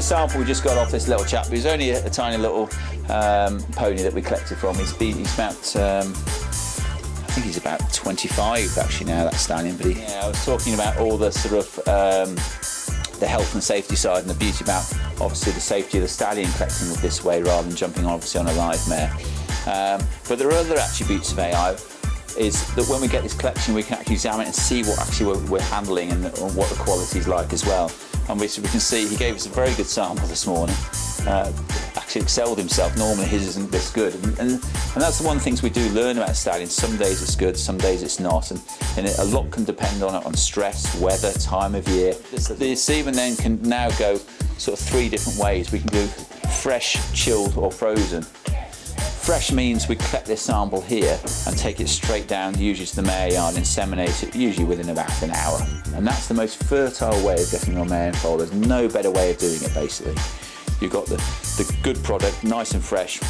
a sample we just got off this little chap. He was only a tiny little pony that we collected from. He's about, I think he's about 25 actually now, that stallion. But I was talking about all the sort of the health and safety side, and the beauty about obviously the safety of the stallion collecting it this way rather than jumping obviously on a live mare. But there are other attributes of AI. Is that when we get this collection, we can actually examine it and see what actually we're handling and what the quality is like as well. And we can see he gave us a very good sample this morning. Actually excelled himself. Normally his isn't this good, and that's the one of the things we do learn about stallions. Some days it's good, some days it's not, and a lot can depend on stress, weather, time of year. The semen then can now go sort of 3 different ways. We can do fresh, chilled, or frozen. Fresh means we collect this sample here and take it straight down, usually to the mare yard, and inseminate it, usually within about an hour. And that's the most fertile way of getting your mare in foal. There's no better way of doing it, basically. You've got the good product, nice and fresh,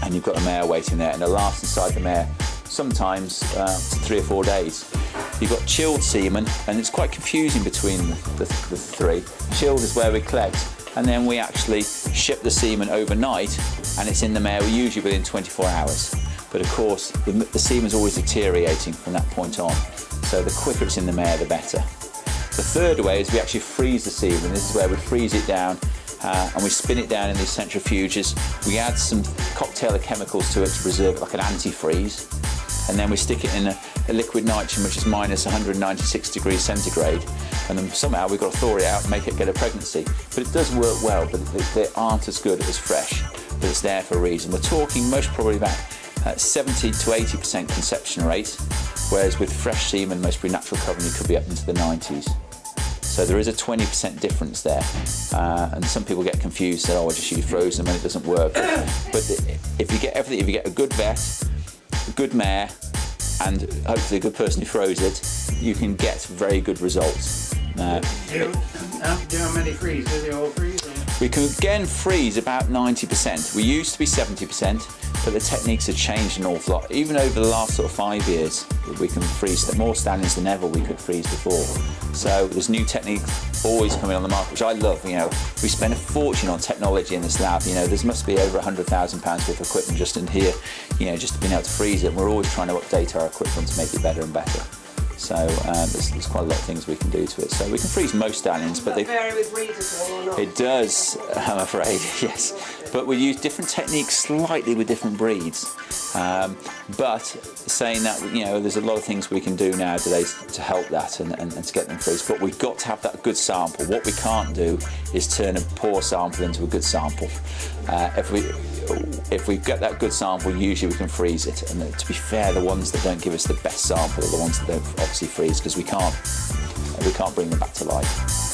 and you've got a mare waiting there, and it'll last inside the mare sometimes 3 or 4 days. You've got chilled semen, and it's quite confusing between the 3. Chilled is where we collect, and then we actually ship the semen overnight, and it's in the mare usually within 24 hours. But of course, the semen's always deteriorating from that point on, so the quicker it's in the mare, the better. The third way is we actually freeze the semen. This is where we freeze it down, and we spin it down in these centrifuges. We add some cocktail of chemicals to it to preserve it, like an antifreeze, and then we stick it in a liquid nitrogen, which is minus 196 degrees centigrade, and then somehow we've got to thaw it out and make it get a pregnancy. But it does work well, but they aren't as good as fresh, but it's there for a reason. We're talking most probably about 70 to 80% conception rate, whereas with fresh semen, most probably natural covering, you could be up into the 90s. So there is a 20% difference there, and some people get confused, say, oh, I just use frozen when it doesn't work. But if you get everything, if you get a good vet, a good mare, and hopefully a good person who throws it, you can get very good results. Do you how many freeze? Do they all freeze? Or? We can again freeze about 90%. We used to be 70%, but the techniques have changed an awful lot. Even over the last sort of 5 years, we can freeze more stallions than ever we could freeze before. So there's new techniques always coming on the market, which I love. You know, we spend a fortune on technology in this lab. You know, there must be over £100,000 worth of equipment just in here, you know, just being able to freeze it. And we're always trying to update our equipment to make it better and better. So there's quite a lot of things we can do to it. So we can freeze most stallions, but they vary with breeds at all or not? It does, I'm afraid, yes. But we use different techniques slightly with different breeds. But saying that, you know, there's a lot of things we can do nowadays to help that and to get them freezed. But we've got to have that good sample. What we can't do is turn a poor sample into a good sample. If we get that good sample, usually we can freeze it. And to be fair, the ones that don't give us the best sample are the ones that don't obviously freeze, because we can't bring them back to life.